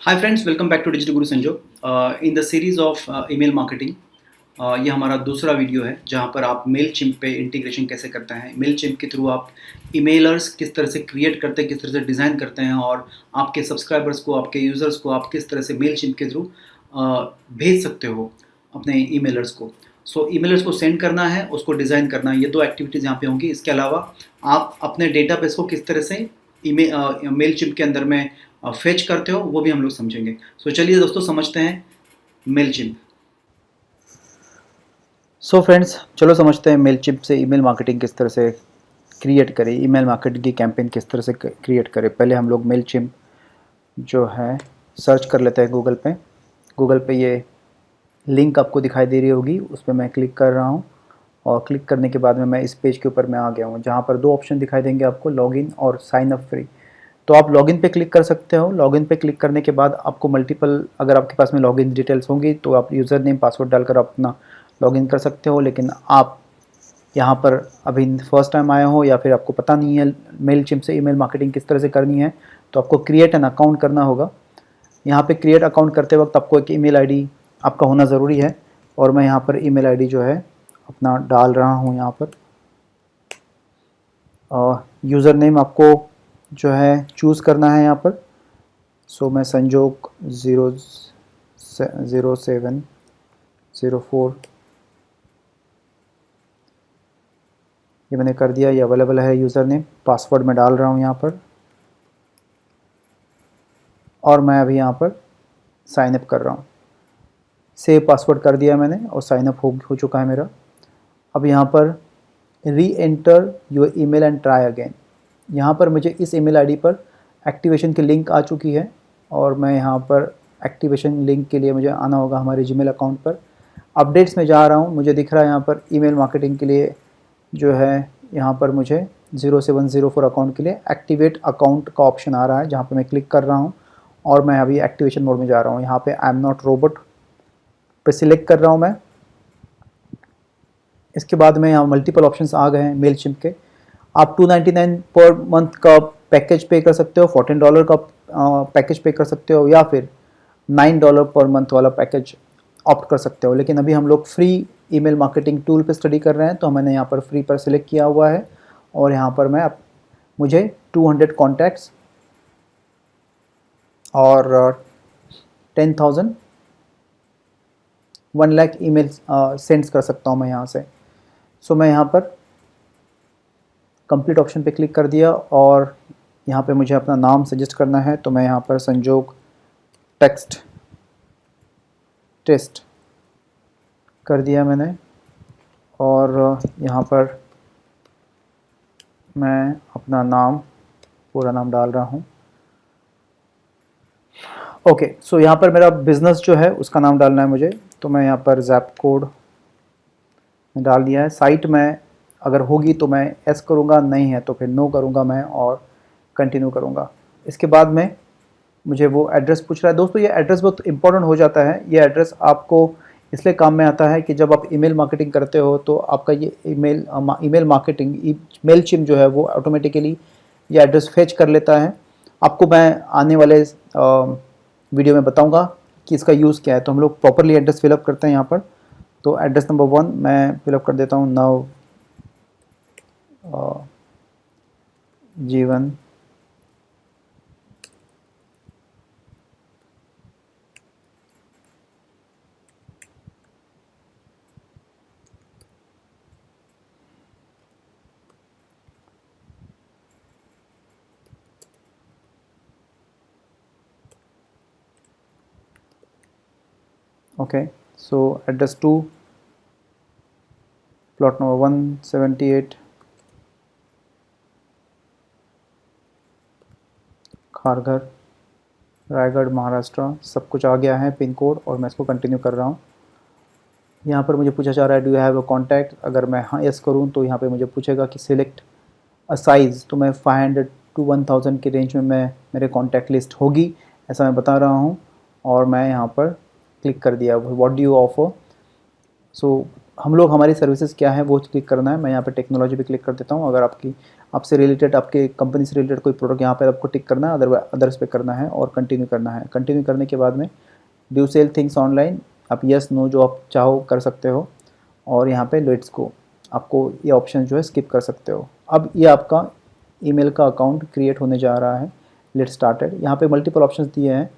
Hi friends, welcome back to digital Guru Sanjo. In the series of email marketing, ये हमारा दूसरा video है जहां पर आप मेल चिम्प पे इंटीग्रेशन कैसे करते हैं। मेल चिम्प के थ्रू आप ईमेलर्स किस तरह से क्रिएट करते हैं, किस तरह से डिज़ाइन करते हैं और आपके सब्सक्राइबर्स को, आपके यूज़र्स को आप किस तरह से मेल चिम्प के थ्रू भेज सकते हो अपने ईमेलर्स को। सो ईमेलर्स को सेंड करना है, उसको डिज़ाइन करना है, ये दो एक्टिविटीज़ यहाँ पे होंगी। इसके अलावा आप अपने डेटाबेस को किस तरह से मेल चिम्प के अंदर में फेच करते हो, वो भी हम लोग समझेंगे। सो चलिए दोस्तों, समझते हैं मेल चिम्प। सो फ्रेंड्स, चलो समझते हैं मेल चिप से ईमेल मार्केटिंग किस तरह से क्रिएट करें, ईमेल मार्केटिंग की कैंपेन किस तरह से क्रिएट करें। पहले हम लोग मेल चिप जो है सर्च कर लेते हैं गूगल पे ये लिंक आपको दिखाई दे रही होगी, उस पर मैं क्लिक कर रहा हूँ और क्लिक करने के बाद में मैं इस पेज के ऊपर मैं आ गया हूँ जहाँ पर दो ऑप्शन दिखाई देंगे आपको, लॉगिन और साइन अप फ्री। तो आप लॉगिन पे क्लिक कर सकते हो। लॉगिन पे क्लिक करने के बाद आपको मल्टीपल, अगर आपके पास में लॉगिन डिटेल्स होंगी तो आप यूज़र नेम पासवर्ड डालकर अपना लॉगिन कर सकते हो। लेकिन आप यहाँ पर अभी फर्स्ट टाइम आए हो या फिर आपको पता नहीं है मेल चिप से ईमेल मार्केटिंग किस तरह से करनी है, तो आपको क्रिएट एन अकाउंट करना होगा। यहाँ पे क्रिएट अकाउंट करते वक्त आपको एक ईमेल आईडी आपका होना ज़रूरी है और मैं यहाँ पर ईमेल आईडी जो है अपना डाल रहा हूँ यहाँ पर। और यूज़र नेम आपको जो है चूज़ करना है यहाँ पर। सो मैं संजोग 0704 ये मैंने कर दिया, ये अवेलेबल है यूज़र नेम। पासवर्ड मैं डाल रहा हूँ यहाँ पर और मैं अभी यहाँ पर साइन अप कर रहा हूँ। सेव पासवर्ड कर दिया मैंने और साइन अप हो चुका है मेरा। अब यहाँ पर री enter your email and try again, यहाँ पर मुझे इस ईमेल आईडी पर एक्टिवेशन की लिंक आ चुकी है और मैं यहाँ पर एक्टिवेशन लिंक के लिए मुझे आना होगा हमारे जीमेल अकाउंट पर। अपडेट्स में जा रहा हूँ, मुझे दिख रहा है यहाँ पर ईमेल मार्केटिंग के लिए जो है यहाँ पर मुझे 0704 अकाउंट के लिए एक्टिवेट अकाउंट का ऑप्शन आ रहा है, जहाँ पर मैं क्लिक कर रहा हूँ और मैं अभी एक्टिवेशन मोड में जा रहा हूँ। यहाँ पे आई एम नॉट रोबोट पे सिलेक्ट कर रहा हूँ मैं। इसके बाद में यहाँ मल्टीपल ऑप्शंस आ गए हैं मेल चिम्प के। आप 299 पर मंथ का पैकेज पे कर सकते हो, $14 का पैकेज पे कर सकते हो या फिर $9 पर मंथ वाला पैकेज ऑप्ट कर सकते हो। लेकिन अभी हम लोग फ्री ईमेल मार्केटिंग टूल पे स्टडी कर रहे हैं तो मैंने यहाँ पर फ्री पर सिलेक्ट किया हुआ है और यहाँ पर मुझे 200 कॉन्टैक्ट्स और 10,000 1 लाख ईमेल सेंड्स कर सकता हूँ मैं यहाँ से। सो मैं यहाँ पर कंप्लीट ऑप्शन पे क्लिक कर दिया और यहाँ पे मुझे अपना नाम सजेस्ट करना है, तो मैं यहाँ पर संजोग टेस्ट कर दिया मैंने और यहाँ पर मैं अपना नाम, पूरा नाम डाल रहा हूँ। ओके, सो यहाँ पर मेरा बिज़नेस जो है उसका नाम डालना है मुझे, तो मैं यहाँ पर ज़ैप कोड डाल दिया है। साइट में अगर होगी तो मैं एस करूँगा, नहीं है तो फिर नो करूँगा मैं और कंटिन्यू करूँगा। इसके बाद में मुझे वो एड्रेस पूछ रहा है। दोस्तों, ये एड्रेस बहुत इंपॉर्टेंट हो जाता है। ये एड्रेस आपको इसलिए काम में आता है कि जब आप ईमेल मार्केटिंग करते हो तो आपका ये ईमेल मार्केटिंग मेल चिम जो है वो ऑटोमेटिकली ये एड्रेस फेच कर लेता है। आपको मैं आने वाले वीडियो में बताऊंगा कि इसका यूज़ क्या है। तो हम लोग प्रॉपरली एड्रेस फिलअप करते हैं यहाँ पर। तो एड्रेस नंबर 1 मैं फिलअप कर देता हूँ, Nav Jeevan okay. So address 2 plot number 178 Kharghar, Raigad, Maharashtra. सब कुछ आ गया है पिन कोड और मैं इसको कंटिन्यू कर रहा हूँ। यहाँ पर मुझे पूछा जा रहा है do you have a contact. अगर मैं हाँ यस करूँ तो यहाँ पे मुझे पूछेगा कि सिलेक्ट अ साइज़, तो मैं 500 to 1000 के रेंज में मेरे कॉन्टैक्ट लिस्ट होगी, ऐसा मैं बता रहा हूँ और मैं यहाँ पर क्लिक कर दिया व्हाट डू यू ऑफर। सो हम लोग हमारी सर्विसेज क्या है वो क्लिक करना है। मैं यहाँ पे टेक्नोलॉजी पे क्लिक कर देता हूँ। अगर आपसे रिलेटेड, आपके कंपनी से रिलेटेड कोई प्रोडक्ट यहाँ पे आपको टिक करना है, अदर्स पे करना है और कंटिन्यू करना है। कंटिन्यू करने के बाद में डू सेल थिंग्स ऑनलाइन, आप यस नो जो आप चाहो कर सकते हो, और यहाँ पे लेट्स गो, आपको ये ऑप्शन जो है स्किप कर सकते हो। अब ये आपका ईमेल का अकाउंट क्रिएट होने जा रहा है। Late started. यहाँ पे मल्टीपल ऑप्शंस दिए हैं।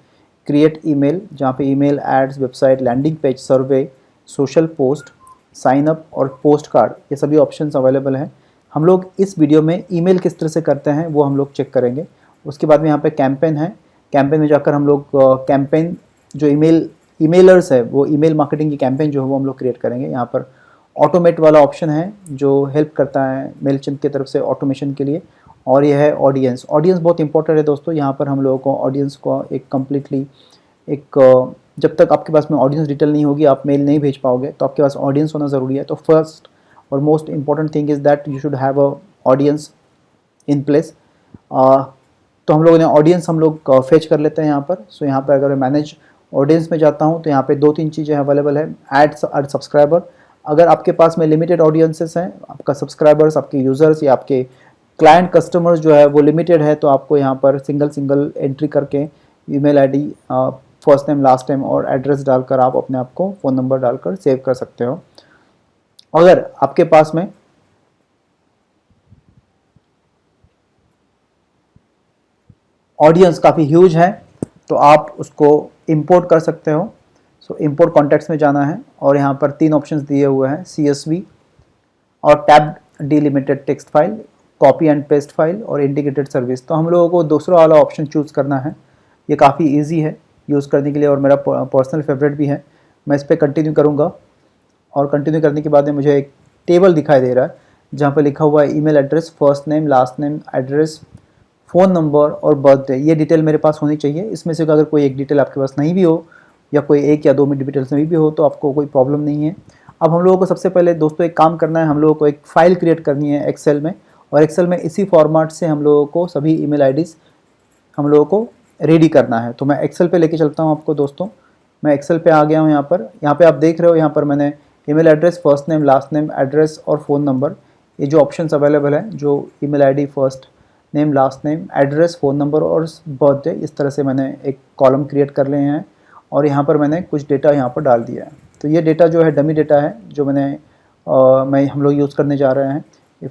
क्रिएट ईमेल, जहाँ पे email, ads, website, landing page, survey, social post, sign up और पोस्ट कार्ड, ये सभी ऑप्शंस अवेलेबल हैं। हम लोग इस वीडियो में ईमेल किस तरह से करते हैं वो हम लोग चेक करेंगे। उसके बाद में यहाँ पे कैंपेन है। कैंपेन में जाकर हम लोग कैंपेन जो ईमेलर्स है वो ईमेल मार्केटिंग की कैंपेन जो है वो हम लोग क्रिएट करेंगे। यहाँ पर ऑटोमेट वाला ऑप्शन है जो हेल्प करता है मेलचिम्प की तरफ से ऑटोमेशन के लिए। और यह है ऑडियंस। ऑडियंस बहुत इंपॉर्टेंट है दोस्तों। यहाँ पर हम लोगों को ऑडियंस को एक कम्प्लीटली जब तक आपके पास में ऑडियंस डिटेल नहीं होगी आप मेल नहीं भेज पाओगे, तो आपके पास ऑडियंस होना ज़रूरी है। तो फर्स्ट और most important thing is that you should have a audience in place. तो हम लोगों ने ऑडियंस हम लोग फेच कर लेते हैं यहाँ पर। सो यहाँ पर अगर मैं मैनेज ऑडियंस में जाता हूँ तो यहाँ पे 2-3 चीज़ें अवेलेबल है। ऐड सब्सक्राइबर, अगर आपके पास में लिमिटेड ऑडियंसेस हैं, आपका सब्सक्राइबर्स, आपके यूज़र्स या आपके क्लाइंट कस्टमर्स जो है वो लिमिटेड है, तो आपको यहाँ पर सिंगल एंट्री करके email ID, first name, last name और एड्रेस डालकर आप अपने आप को फ़ोन नंबर डालकर सेव कर सकते हो। अगर आपके पास में ऑडियंस काफ़ी ह्यूज है तो आप उसको इंपोर्ट कर सकते हो। सो इंपोर्ट कॉन्टैक्ट्स में जाना है और यहाँ पर 3 ऑप्शंस दिए हुए हैं, CSV और tab delimited text file, copy and paste file और इंटीग्रेटेड सर्विस। तो हम लोगों को दूसरा वाला ऑप्शन चूज़ करना है। ये काफ़ी ईजी है यूज़ करने के लिए और मेरा पर्सनल फेवरेट भी है। मैं इस पर कंटिन्यू करूँगा और कंटिन्यू करने के बाद में मुझे एक टेबल दिखाई दे रहा है जहाँ पर लिखा हुआ है email address, first name, last name, address, phone number और बर्थडे। ये डिटेल मेरे पास होनी चाहिए। इसमें से अगर कोई एक डिटेल आपके पास नहीं भी हो या कोई 1 या 2 में डिटेल्स नहीं भी हो तो आपको कोई प्रॉब्लम नहीं है। अब हम लोगों को सबसे पहले दोस्तों एक काम करना है, हम लोगों को एक फ़ाइल क्रिएट करनी है एक्सेल में, और एक्सेल में इसी फॉर्मेट से हम लोगों को सभी ईमेल आईडीज़ हम लोगों को रेडी करना है। तो मैं एक्सेल पे लेके चलता हूँ आपको दोस्तों। मैं एक्सेल पे आ गया हूँ। यहाँ पे आप देख रहे हो, यहाँ पर मैंने email address, first name, last name, address और फ़ोन नंबर, ये जो ऑप्शंस अवेलेबल हैं, जो email ID, first name, last name, address, phone number और बर्थडे, इस तरह से मैंने एक कॉलम क्रिएट कर लिए हैं और यहाँ पर मैंने कुछ डेटा यहाँ पर डाल दिया है। तो ये डेटा जो है डमी डेटा है जो हम लोग यूज़ करने जा रहे हैं।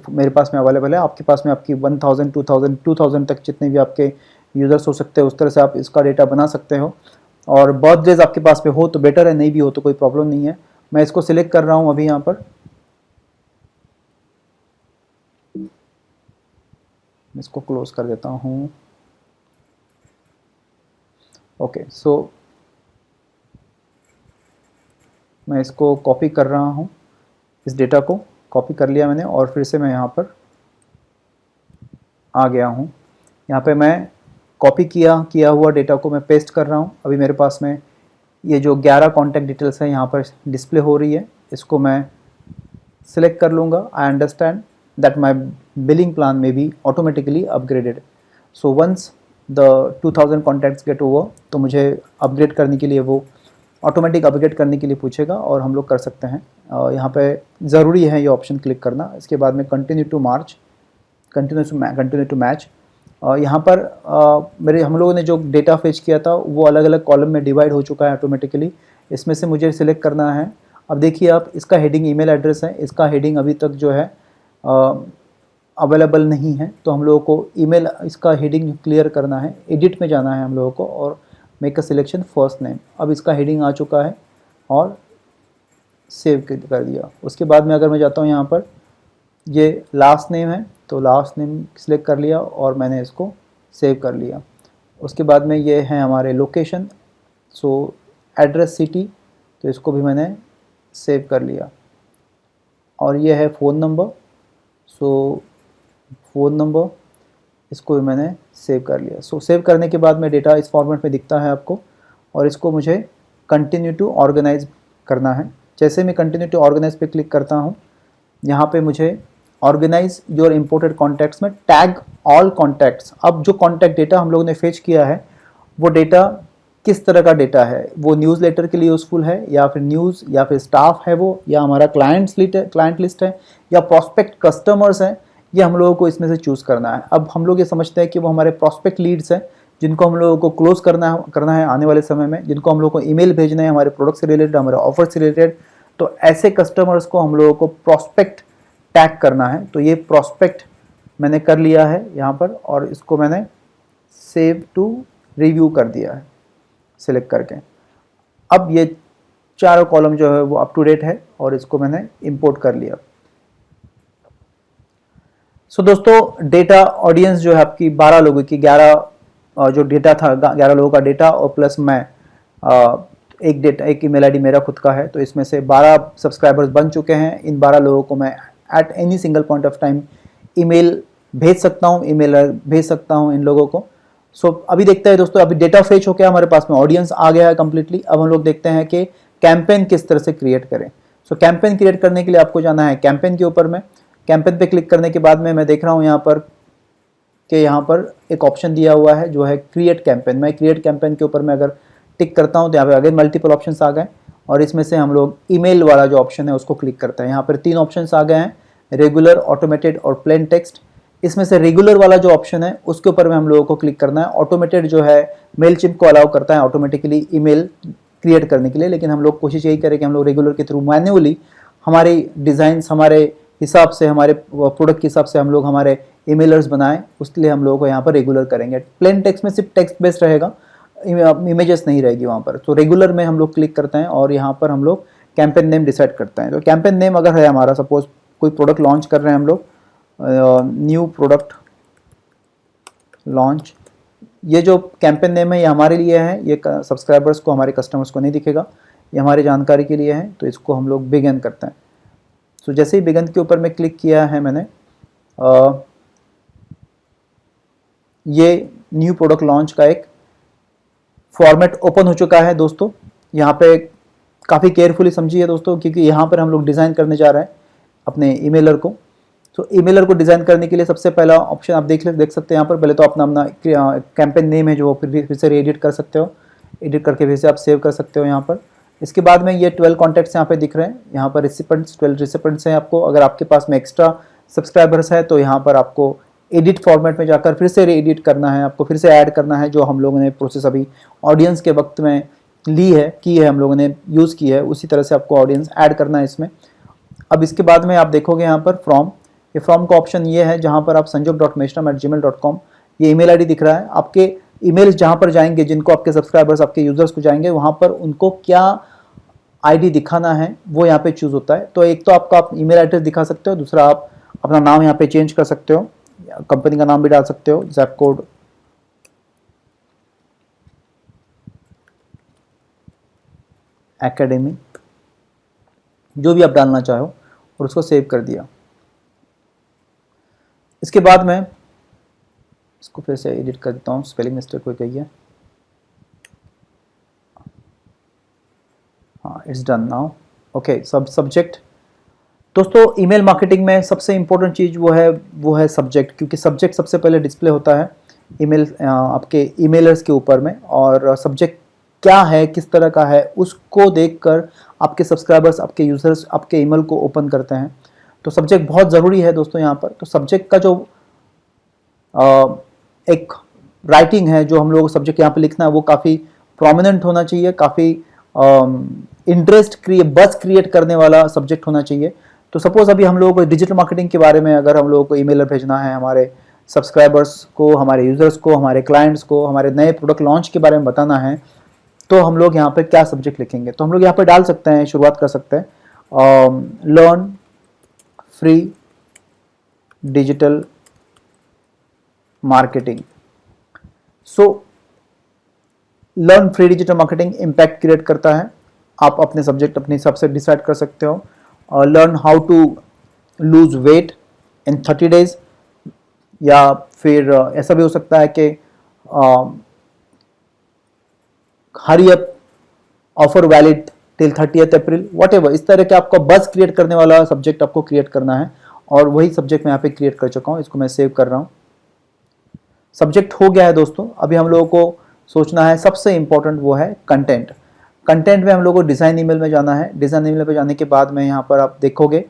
मेरे पास में अवेलेबल है। आपके पास में आपकी 1000, 2000 तक जितने भी आपके यूज़र्स हो सकते हैं उस तरह से आप इसका डेटा बना सकते हो। और बर्थडेज आपके पास में हो तो बेटर है, नहीं भी हो तो कोई प्रॉब्लम नहीं है। मैं इसको सिलेक्ट कर रहा हूँ अभी यहाँ पर। इसको क्लोज कर देता हूँ। ओके, सो मैं इसको कॉपी कर रहा हूँ। इस डेटा को कॉपी कर लिया मैंने और फिर से मैं यहाँ पर आ गया हूँ। यहाँ पे मैं कॉपी किया हुआ डेटा को मैं पेस्ट कर रहा हूँ। अभी मेरे पास में ये जो 11 कॉन्टैक्ट डिटेल्स हैं यहाँ पर डिस्प्ले हो रही है। इसको मैं सिलेक्ट कर लूँगा। I understand that my billing plan may be automatically upgraded. So once the 2000 contacts get over, तो मुझे अपग्रेड करने के लिए वो ऑटोमेटिक अपग्रेड करने के लिए पूछेगा और हम लोग कर सकते हैं। यहाँ पे ज़रूरी है ये ऑप्शन क्लिक करना। इसके बाद में कंटिन्यू टू मैच। यहाँ पर हम लोगों ने जो डेटा फेच किया था वो अलग अलग कॉलम में डिवाइड हो चुका है ऑटोमेटिकली। इसमें से मुझे सिलेक्ट करना है। अब देखिए आप, इसका हेडिंग ईमेल एड्रेस है, इसका हेडिंग अभी तक जो है अवेलेबल नहीं है। तो हम लोगों को ईमेल इसका हेडिंग क्लियर करना है। एडिट में जाना है हम लोगों को और make a selection first name. अब इसका हेडिंग आ चुका है और सेव कर दिया। उसके बाद में अगर मैं जाता हूँ यहाँ पर, ये लास्ट नेम है तो लास्ट नेम सिलेक्ट कर लिया और मैंने इसको सेव कर लिया। उसके बाद में ये है हमारे लोकेशन, सो एड्रेस सिटी, तो इसको भी मैंने सेव कर लिया। और ये है फ़ोन नंबर, सो फ़ोन नंबर, इसको भी मैंने सेव कर लिया। सो सेव करने के बाद में डेटा इस फॉर्मेट में दिखता है आपको और इसको मुझे कंटिन्यू टू ऑर्गेनाइज करना है। जैसे मैं कंटिन्यू टू ऑर्गेनाइज पे क्लिक करता हूँ, यहाँ पे मुझे ऑर्गेनाइज योर इंपोर्टेड कॉन्टैक्ट्स में टैग ऑल कॉन्टैक्ट्स। अब जो कॉन्टैक्ट डेटा हम लोगों ने फेच किया है वो डेटा किस तरह का डेटा है, वो न्यूज़लेटर के लिए यूज़फुल है या फिर न्यूज़ या फिर स्टाफ है वो, या हमारा क्लाइंट लिस्ट है या प्रॉस्पेक्ट कस्टमर्स हैं, ये हम लोगों को इसमें से चूज़ करना है। अब हम लोग ये समझते हैं कि वो हमारे प्रॉस्पेक्ट लीड्स हैं जिनको हम लोगों को क्लोज करना है आने वाले समय में, जिनको हम लोग को ईमेल भेजना है हमारे प्रोडक्ट से रिलेटेड, हमारे ऑफर से रिलेटेड। तो ऐसे कस्टमर्स को हम लोगों को प्रॉस्पेक्ट टैग करना है। तो ये प्रॉस्पेक्ट मैंने कर लिया है यहाँ पर, और इसको मैंने सेव टू रिव्यू कर दिया है सिलेक्ट करके। अब ये चारों कॉलम जो है वो अप टू डेट है और इसको मैंने इंपोर्ट कर लिया। सो दोस्तों, डेटा ऑडियंस जो है आपकी 12 लोगों की, 11 जो डेटा था 11 लोगों का डेटा, और प्लस मैं एक ईमेल आईडी मेरा खुद का है। तो इसमें से 12 सब्सक्राइबर्स बन चुके हैं। इन 12 लोगों को मैं at any single point of time email भेज सकता हूँ, ईमेल भेज सकता हूँ इन लोगों को। सो अभी देखते हैं दोस्तों, अभी डेटा फेच हो गया हमारे पास में, ऑडियंस आ गया है कंप्लीटली। अब हम लोग देखते हैं कि कैंपेन किस तरह से क्रिएट करें। सो कैंपेन क्रिएट करने के लिए आपको जाना है कैंपेन के ऊपर में। कैंपेन पे क्लिक करने के बाद में मैं देख रहा हूँ यहाँ पर कि यहाँ पर एक ऑप्शन दिया हुआ है जो है क्रिएट कैंपेन। मैं क्रिएट कैंपेन के ऊपर में अगर टिक करता हूँ तो यहाँ पे आगे मल्टीपल ऑप्शंस आ गए, और इसमें से हम लोग ईमेल वाला जो ऑप्शन है उसको क्लिक करते हैं। यहाँ पर 3 ऑप्शंस आ गए हैं, रेगुलर, ऑटोमेटेड और प्लेन टेक्स्ट। इसमें से रेगुलर वाला जो ऑप्शन है उसके ऊपर में हम लोगों को क्लिक करना है। ऑटोमेटेड जो है मेलचिम्प को अलाउ करता है ऑटोमेटिकली ईमेल क्रिएट करने के लिए, लेकिन हम लोग कोशिश यही करें कि हम लोग रेगुलर के थ्रू मैन्युअली हमारी डिज़ाइंस हमारे हिसाब से, हमारे प्रोडक्ट के हिसाब से हम लोग हमारे ईमेलर्स बनाएं। उसके लिए हम लोगों को यहाँ पर रेगुलर करेंगे। प्लेन टेक्स्ट में सिर्फ टेक्स्ट बेस्ड रहेगा, इमेजेस नहीं रहेगी वहाँ पर। तो रेगुलर में हम लोग क्लिक करते हैं और यहाँ पर हम लोग कैंपेन नेम डिसाइड करते हैं। तो कैंपेन नेम अगर है हमारा, सपोज कोई प्रोडक्ट लॉन्च कर रहे हैं हम लोग, न्यू प्रोडक्ट लॉन्च, ये जो कैंपेन नेम है ये हमारे लिए है, ये सब्सक्राइबर्स को, हमारे कस्टमर्स को नहीं दिखेगा, ये हमारी जानकारी के लिए है। तो इसको हम लोग बिगिन करते हैं। सो जैसे ही बिगिन के ऊपर में क्लिक किया है मैंने, ये न्यू प्रोडक्ट लॉन्च का एक फॉर्मेट ओपन हो चुका है दोस्तों। यहाँ पे काफ़ी केयरफुली समझिए दोस्तों, क्योंकि यहाँ पर हम लोग डिज़ाइन करने जा रहे हैं अपने ईमेलर को। तो ईमेलर को डिज़ाइन करने के लिए सबसे पहला ऑप्शन आप देख सकते हैं यहाँ पर। पहले तो अपना कैंपेन नेम है जो फिर से एडिट कर सकते हो, एडिट करके फिर से आप सेव कर सकते हो यहाँ पर। इसके बाद में ये 12 कॉन्टैक्ट्स यहाँ पे दिख रहे हैं। यहाँ पर रिसिपेंट्स 12 रिसिपेंट्स हैं आपको। अगर आपके पास में एक्स्ट्रा सब्सक्राइबर्स है तो यहाँ पर आपको एडिट फॉर्मेट में जाकर फिर से रीएडिट करना है, आपको फिर से ऐड करना है। जो हम लोगों ने प्रोसेस अभी ऑडियंस के वक्त में की है हम लोगों ने यूज़ की है, उसी तरह से आपको ऑडियंस ऐड करना है इसमें। अब इसके बाद में आप देखोगे यहाँ पर फ्रॉम, ये फ्रॉम का ऑप्शन ये है जहाँ पर आप sanjog.meshram@gmail.com ये ईमेल आईडी दिख रहा है। आपके ईमेल्स जहाँ पर जाएंगे, जिनको आपके सब्सक्राइबर्स, आपके यूजर्स को जाएंगे, वहाँ पर उनको क्या आईडी दिखाना है वो यहाँ पे चूज होता है। तो एक तो आपका आप ईमेल एड्रेस दिखा सकते हो, दूसरा आप अपना नाम यहाँ पे चेंज कर सकते हो, कंपनी का नाम भी डाल सकते हो, ज़ैप कोड, एकेडमी, जो भी आप डालना चाहो, और उसको सेव कर दिया। इसके बाद में इसको फिर से एडिट कर देता हूँ, स्पेलिंग मिस्टेक हो गई है। हाँ, it's done now. Okay, subject दोस्तों, ईमेल मार्केटिंग में सबसे इम्पोर्टेंट चीज़ वो है सब्जेक्ट, क्योंकि सब्जेक्ट सबसे पहले डिस्प्ले होता है ईमेल आपके ईमेलर्स के ऊपर में। और सब्जेक्ट क्या है, किस तरह का है, उसको देखकर आपके सब्सक्राइबर्स, आपके यूज़र्स आपके ईमेल को ओपन करते हैं। तो सब्जेक्ट बहुत ज़रूरी है दोस्तों यहाँ पर। तो सब्जेक्ट का जो एक राइटिंग है, जो हम लोग सब्जेक्ट यहाँ पे लिखना है, वो काफ़ी प्रोमिनेंट होना चाहिए, काफ़ी बज़ क्रिएट करने वाला सब्जेक्ट होना चाहिए। तो सपोज अभी हम लोगों को डिजिटल मार्केटिंग के बारे में अगर हम लोगों को ईमेल भेजना है, हमारे सब्सक्राइबर्स को, हमारे यूज़र्स को, हमारे क्लाइंट्स को, हमारे नए प्रोडक्ट लॉन्च के बारे में बताना है, तो हम लोग यहाँ पे क्या सब्जेक्ट लिखेंगे? तो हम लोग यहाँ पे डाल सकते हैं, शुरुआत कर सकते हैं, learn free digital marketing. So learn free digital marketing impact create करता है। आप अपने सब्जेक्ट अपने हिसाब से डिसाइड कर सकते हो। Learn how to lose weight in 30 days, या फिर ऐसा भी हो सकता है कि hurry up offer valid till 30th April, whatever. इस तरह के आपको बस क्रिएट करने वाला सब्जेक्ट आपको क्रिएट करना है, और वही सब्जेक्ट मैं यहाँ पे क्रिएट कर चुका हूँ। इसको मैं सेव कर रहा हूँ। सब्जेक्ट हो गया है दोस्तों। अभी हम लोगों को सोचना है। सबसे इम्पोर्टेंट वो है कंटेंट। कंटेंट में हम लोग को डिज़ाइन ईमेल में जाना है। डिज़ाइन ईमेल पे जाने के बाद में यहाँ पर आप देखोगे,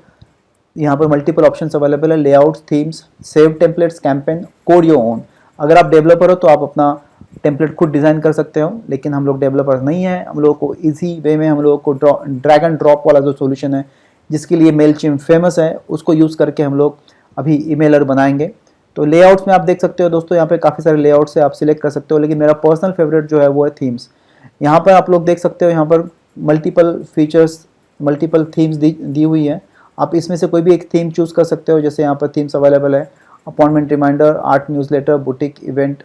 यहाँ पर मल्टीपल ऑप्शंस अवेलेबल है, layouts, themes, save templates, campaign, code your own. अगर आप डेवलपर हो तो आप अपना टेम्पलेट खुद डिज़ाइन कर सकते हो, लेकिन हम लोग डेवलपर नहीं है। हम लोगों को इजी वे में हम लोगों को ड्रैग एंड ड्रॉप वाला जो सोल्यूशन है, जिसके लिए मेलचिम्प फेमस है, उसको यूज़ करके हम लोग अभी ईमेलर बनाएंगे। तो लेआउट्स में आप देख सकते हो दोस्तों, यहाँ पे काफ़ी सारे लेआउट्स है, आप सिलेक्ट कर सकते हो, लेकिन मेरा पर्सनल फेवरेट जो है वो है थीम्स। यहाँ पर आप लोग देख सकते हो, यहाँ पर मल्टीपल फीचर्स, मल्टीपल थीम्स दी हुई है। आप इसमें से कोई भी एक थीम चूज़ कर सकते हो। जैसे यहाँ पर थीम्स अवेलेबल है, appointment reminder, art newsletter, boutique event,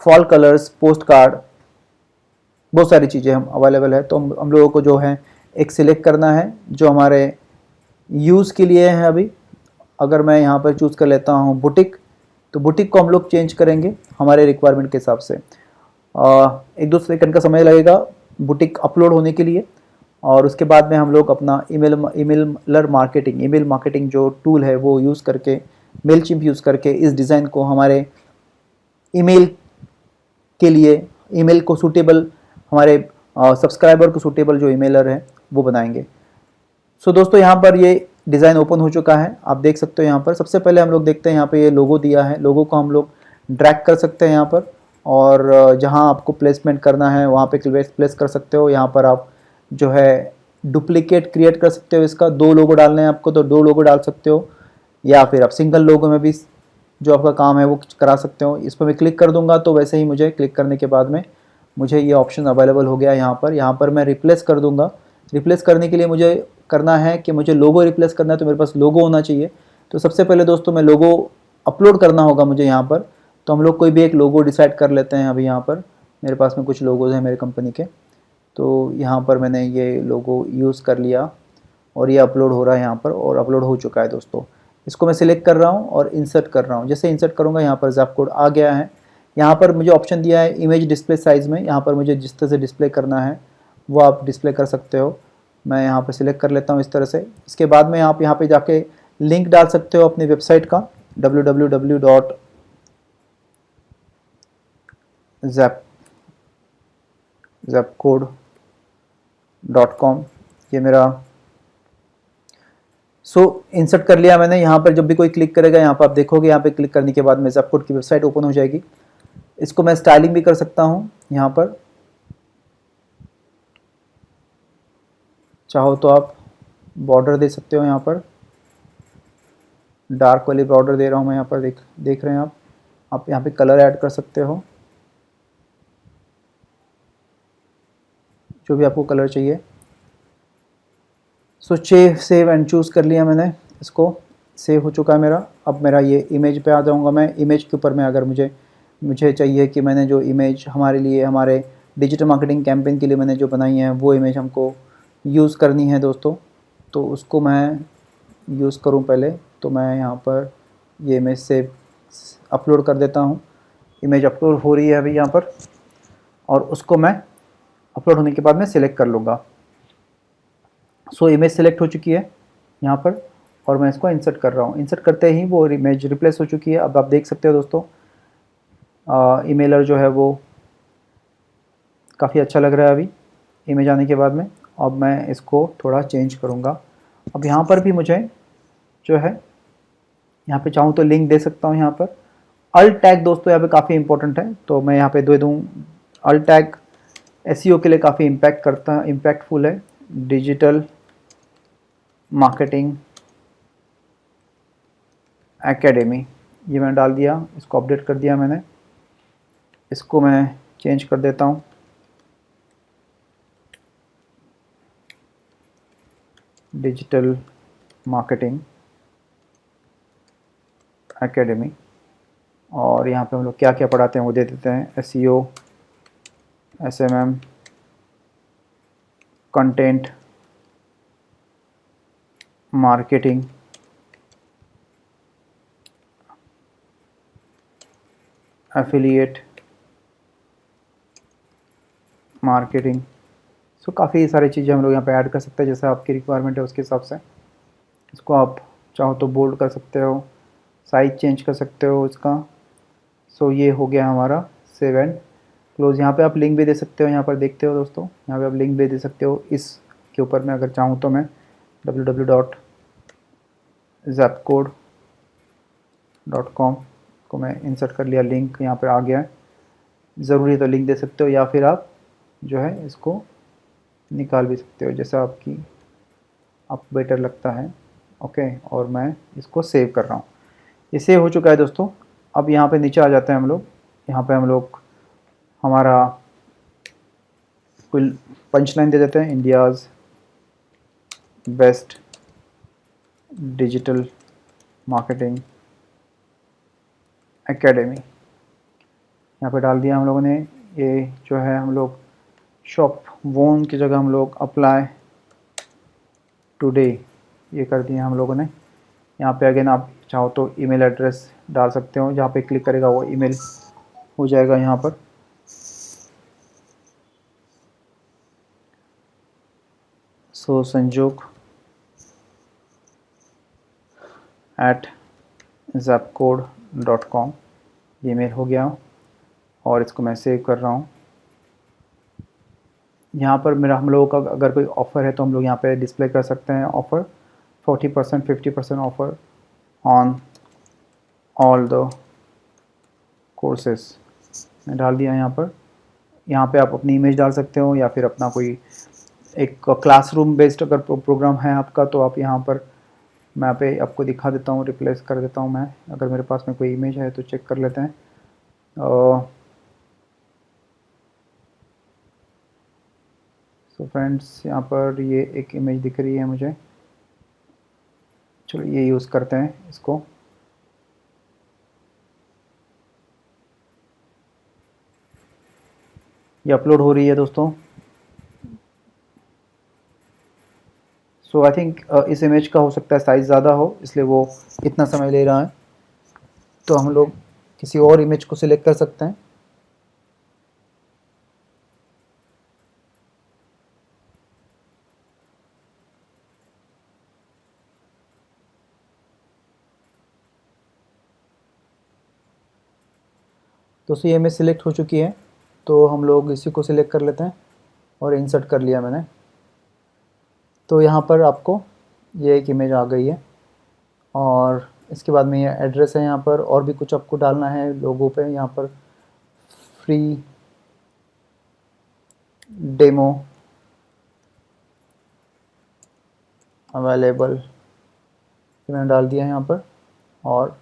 fall colours, post card, बहुत सारी चीज़ें हम अवेलेबल है। तो हम लोगों को जो है एक सिलेक्ट करना है जो हमारे यूज़ के लिए है। अभी अगर मैं यहाँ पर चूज़ कर लेता हूँ बुटीक, तो बुटीक को हम लोग चेंज करेंगे हमारे रिक्वायरमेंट के हिसाब से। 1-2 सेकंड का समय लगेगा बुटीक अपलोड होने के लिए, और उसके बाद में हम लोग अपना ईमेलर मार्केटिंग जो टूल है वो यूज़ करके, मेलचिम्प यूज़ करके इस डिज़ाइन को हमारे ईमेल के लिए, ईमेल को सूटेबल, हमारे सब्सक्राइबर को सूटेबल जो ईमेलर है वो बनाएंगे। सो दोस्तों, यहाँ पर ये डिज़ाइन ओपन हो चुका है, आप देख सकते हो। यहाँ पर सबसे पहले हम लोग देखते हैं, यहाँ पे ये लोगो दिया है। लोगो को हम लोग ड्रैग कर सकते हैं यहाँ पर, और जहाँ आपको प्लेसमेंट करना है वहाँ पे प्लेस कर सकते हो। यहाँ पर आप जो है डुप्लीकेट क्रिएट कर सकते हो। इसका 2 लोगो डालने हैं आपको तो 2 लोगो डाल सकते हो, या फिर आप सिंगल लोगो में भी जो आपका काम है वो करा सकते हो। इस पर मैं क्लिक कर दूंगा तो वैसे ही मुझे क्लिक करने के बाद में मुझे ये ऑप्शन अवेलेबल हो गया। यहाँ पर मैं रिप्लेस कर दूंगा। रिप्लेस करने के लिए मुझे करना है कि मुझे लोगो रिप्लेस करना है, तो मेरे पास लोगो होना चाहिए। तो सबसे पहले दोस्तों मैं लोगो अपलोड करना होगा मुझे यहाँ पर। तो हम लोग कोई भी एक लोगो डिसाइड कर लेते हैं। अभी यहाँ पर मेरे पास में कुछ लोगोज हैं मेरे कंपनी के, तो यहाँ पर मैंने ये लोगो यूज़ कर लिया और ये अपलोड हो रहा है यहाँ पर, और अपलोड हो चुका है दोस्तों। इसको मैं सिलेक्ट कर रहा हूँ और इंसर्ट कर रहा हूँ। जैसे इंसर्ट करूँगा यहाँ पर ज़ैप कोड आ गया है। यहाँ पर मुझे ऑप्शन दिया है इमेज डिस्प्ले साइज़ में। यहाँ पर मुझे जिस तरह से डिस्प्ले करना है वो आप डिस्प्ले कर सकते हो। मैं यहाँ पर सिलेक्ट कर लेता हूँ इस तरह से। इसके बाद में आप यहाँ पे जाके लिंक डाल सकते हो अपनी वेबसाइट का, www.zapcode.com। ये मेरा इंसर्ट कर लिया मैंने। यहाँ पर जब भी कोई क्लिक करेगा, यहाँ पर आप देखोगे, यहाँ पे क्लिक करने के बाद में ज़ैपकोड की वेबसाइट ओपन हो जाएगी। इसको मैं स्टाइलिंग भी कर सकता हूँ। यहाँ पर चाहो तो आप बॉर्डर दे सकते हो। यहाँ पर डार्क वाली बॉर्डर दे रहा हूँ मैं यहाँ पर, देख रहे हैं आप यहाँ पे कलर ऐड कर सकते हो, जो भी आपको कलर चाहिए। सेव एंड चूज़ कर लिया मैंने। इसको सेव हो चुका है मेरा। अब मेरा ये इमेज पे आ जाऊँगा मैं। इमेज के ऊपर में अगर मुझे चाहिए कि मैंने जो इमेज हमारे लिए, हमारे डिजिटल मार्केटिंग कैंपेन के लिए मैंने जो बनाई है, वो इमेज हमको यूज़ करनी है दोस्तों, तो उसको मैं यूज़ करूँ पहले। तो मैं यहाँ पर ये इमेज सेव अपलोड कर देता हूँ। इमेज अपलोड हो रही है अभी यहाँ पर, और उसको मैं अपलोड होने के बाद मैं सिलेक्ट कर लूँगा। इमेज सेलेक्ट हो चुकी है यहाँ पर, और मैं इसको इंसर्ट कर रहा हूँ। इंसर्ट करते ही वो इमेज रिप्लेस हो चुकी है। अब आप देख सकते हो दोस्तों, ईमेलर जो है वो काफ़ी अच्छा लग रहा है अभी इमेज आने के बाद में। अब मैं इसको थोड़ा चेंज करूँगा। अब यहाँ पर भी मुझे जो है, यहाँ पे चाहूँ तो लिंक दे सकता हूँ। यहाँ पर अल्ट टैग दोस्तों यहाँ पे काफ़ी इंपॉर्टेंट है, तो मैं यहाँ पे दे दूँ। अल्ट टैग एसईओ के लिए काफ़ी इम्पैक्टफुल है। डिजिटल मार्केटिंग एकेडमी, ये मैंने डाल दिया। इसको अपडेट कर दिया मैंने। इसको मैं चेंज कर देता हूँ। डिजिटल मार्केटिंग एकेडमी, और यहाँ पे हम लोग क्या क्या पढ़ाते हैं वो दे देते हैं। SEO, SMM, content marketing, affiliate marketing. काफ़ी सारी चीज़ें हम लोग यहाँ पे ऐड कर सकते हैं, जैसे आपकी रिक्वायरमेंट है उसके हिसाब से। इसको आप चाहो तो बोल्ड कर सकते हो, साइज चेंज कर सकते हो इसका। ये हो गया हमारा सेव एंड क्लोज। यहाँ पे आप लिंक भी दे सकते हो, यहाँ पर देखते हो दोस्तों, यहाँ पे आप लिंक भी दे सकते हो। इस के ऊपर मैं अगर चाहूँ तो मैं www.zapcode.com को मैं इंसर्ट कर लिया, लिंक यहाँ पर आ गया है। ज़रूरी तो लिंक दे सकते हो, या फिर आप जो है इसको निकाल भी सकते हो, जैसा आप बेटर लगता है। ओके, और मैं इसको सेव कर रहा हूँ। ये सेव हो चुका है दोस्तों। अब यहाँ पे नीचे आ जाते हैं हम लोग। यहाँ पे हम लोग हमारा कोई पंच लाइन दे देते हैं, India's best digital marketing academy, यहाँ पे डाल दिया हम लोगों ने। ये जो है हम लोग शॉप वोन की जगह हम लोग अप्लाई टुडे ये कर दिए हम लोगों ने। यहाँ पे अगेन आप चाहो तो ईमेल एड्रेस डाल सकते हो, जहाँ पे क्लिक करेगा वो ईमेल हो जाएगा यहाँ पर। सो संजोग @zapcode.com ये मेल हो गया, और इसको मैं सेव कर रहा हूँ। यहाँ पर मेरा हम लोगों का अगर कोई ऑफ़र है तो हम लोग यहाँ पे डिस्प्ले कर सकते हैं offer 40% 50% offer on all the courses मैं डाल दिया यहाँ पर। यहाँ पे आप अपनी इमेज डाल सकते हो, या फिर अपना कोई एक क्लासरूम बेस्ड अगर प्रोग्राम है आपका तो आप यहाँ पर, मैं यहाँ पे आपको दिखा देता हूँ, रिप्लेस कर देता हूँ मैं। अगर मेरे पास में कोई इमेज है तो चेक कर लेते हैं। सो फ्रेंड्स, यहाँ पर ये एक इमेज दिख रही है मुझे, चलो ये यूज़ करते हैं इसको। ये अपलोड हो रही है दोस्तों। सो आई थिंक इस इमेज का हो सकता है साइज़ ज़्यादा हो, इसलिए वो इतना समय ले रहा है। तो हम लोग किसी और इमेज को सिलेक्ट कर सकते हैं। दोस्तों ये इमेज सिलेक्ट हो चुकी है, तो हम लोग इसी को सिलेक्ट कर लेते हैं और इंसर्ट कर लिया मैंने। तो यहाँ पर आपको ये एक इमेज आ गई है, और इसके बाद में ये एड्रेस है यहाँ पर, और भी कुछ आपको डालना है लोगों पे। यहाँ पर फ्री डेमो अवेलेबल ये मैंने डाल दिया है यहाँ पर, और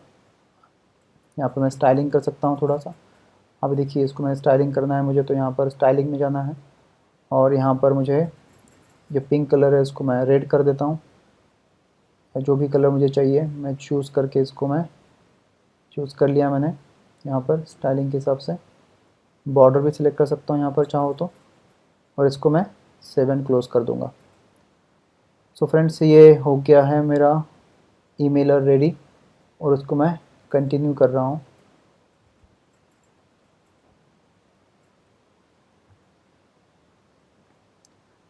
यहाँ पर मैं स्टाइलिंग कर सकता हूँ थोड़ा सा। अब देखिए इसको मैं स्टाइलिंग करना है मुझे, तो यहाँ पर स्टाइलिंग में जाना है, और यहाँ पर मुझे जो पिंक कलर है इसको मैं रेड कर देता हूँ। जो भी कलर मुझे चाहिए मैं चूज़ करके इसको मैं चूज़ कर लिया मैंने यहाँ पर स्टाइलिंग के हिसाब से। बॉर्डर भी सिलेक्ट कर सकता हूँ यहाँ पर चाहो तो, और इसको मैं सेव एंड क्लोज़ कर दूँगा। सो फ्रेंड्स, ये हो गया है मेरा ईमेलर रेडी, और उसको मैं कंटिन्यू कर रहा हूँ।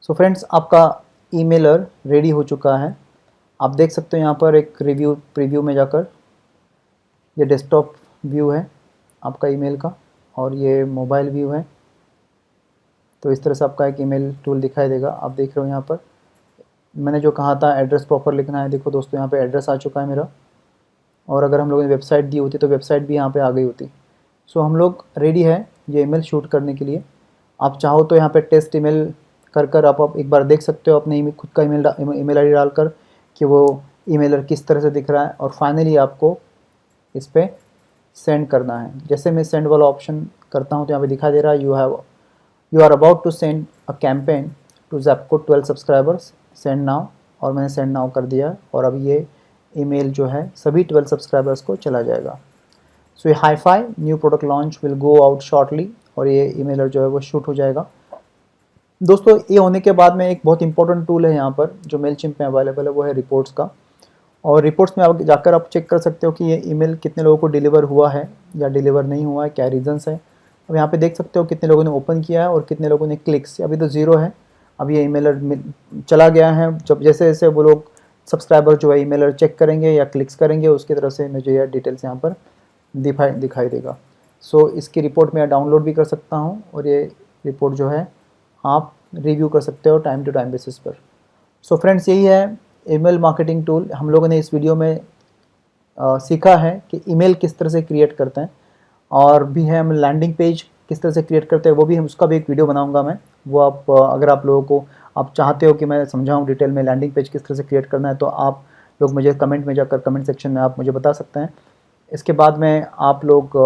सो फ्रेंड्स, आपका ईमेलर रेडी हो चुका है। आप देख सकते हो यहाँ पर एक प्रीव्यू में जाकर, ये डेस्कटॉप व्यू है आपका ईमेल का, और ये मोबाइल व्यू है। तो इस तरह से आपका एक ईमेल टूल दिखाई देगा। आप देख रहे हो यहाँ पर मैंने जो कहा था एड्रेस प्रॉपर लिखना है, देखो दोस्तों यहाँ पे एड्रेस आ चुका है मेरा, और अगर हम लोगों ने वेबसाइट दी होती तो वेबसाइट भी यहाँ पे आ गई होती। सो हम लोग रेडी है ये ईमेल शूट करने के लिए। आप चाहो तो यहाँ पे टेस्ट ईमेल कर आप एक बार देख सकते हो अपने खुद का ईमेल आईडी डालकर कि वो ईमेलर किस तरह से दिख रहा है, और फाइनली आपको इस पर सेंड करना है। जैसे मैं सेंड वाला ऑप्शन करता हूँ तो यहाँ पे दिखाई दे रहा है you are about to send a campaign to Zapcode 12 subscribers, send now, और मैंने सेंड नाउ कर दिया, और अब ये ईमेल जो है सभी 12 सब्सक्राइबर्स को चला जाएगा। सो ये hi-fi new product launch will go out shortly, और ये ईमेलर जो है वो शूट हो जाएगा। दोस्तों ये होने के बाद में एक बहुत इंपॉर्टेंट टूल है यहाँ पर जो मेलचिम्प में अवेलेबल है, वो है रिपोर्ट्स का। और रिपोर्ट्स में आप जाकर आप चेक कर सकते हो कि ये ईमेल कितने लोगों को डिलीवर हुआ है या डिलीवर नहीं हुआ है, क्या रीजंस है। अब यहाँ पे देख सकते हो कितने लोगों ने ओपन किया है और कितने लोगों ने क्लिक्स। अभी तो ज़ीरो है, अब ये ईमेलर चला गया है। जब जैसे जैसे वो लोग सब्सक्राइबर जो है ईमेलर चेक करेंगे या क्लिक्स करेंगे, उसकी तरफ से मुझे यह डिटेल्स यहाँ पर दिखाई देगा। सो इसकी रिपोर्ट मैं डाउनलोड भी कर सकता हूँ और ये रिपोर्ट जो है आप रिव्यू कर सकते हो टाइम टू टाइम बेसिस पर। सो फ्रेंड्स, यही है ईमेल मार्केटिंग टूल। हम लोगों ने इस वीडियो में सीखा है कि ईमेल किस तरह से क्रिएट करते हैं, और भी है हम लैंडिंग पेज किस तरह से क्रिएट करते हैं, वो भी हम उसका भी एक वीडियो बनाऊंगा मैं। वो आप अगर आप लोगों को आप चाहते हो कि मैं समझाऊं डिटेल में लैंडिंग पेज किस तरह से क्रिएट करना है, तो आप लोग मुझे कमेंट में जाकर कमेंट सेक्शन में आप मुझे बता सकते हैं। इसके बाद में आप लोग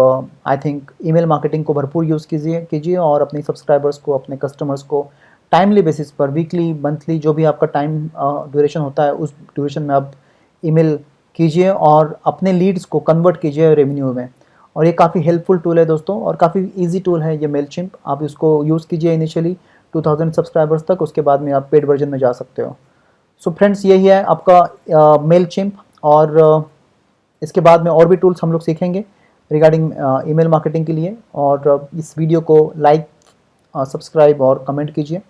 आई थिंक ईमेल मार्केटिंग को भरपूर यूज़ कीजिए और अपने सब्सक्राइबर्स को, अपने कस्टमर्स को टाइमली बेसिस पर, वीकली, मंथली, जो भी आपका टाइम ड्यूरेशन होता है उस ड्यूरेशन में आप ईमेल कीजिए और अपने लीड्स को कन्वर्ट कीजिए रेवेन्यू में। और ये काफ़ी हेल्पफुल टूल है दोस्तों, और काफ़ी इजी टूल है ये मेलचिम्प। आप इसको यूज़ कीजिए इनिशियली 2000 सब्सक्राइबर्स तक, उसके बाद में आप पेड वर्जन में जा सकते हो। सो फ्रेंड्स, यही है आपका मेलचिम्प, और इसके बाद में और भी टूल्स हम लोग सीखेंगे रिगार्डिंग ईमेल मार्केटिंग के लिए। और इस वीडियो को लाइक, सब्सक्राइब और कमेंट कीजिए।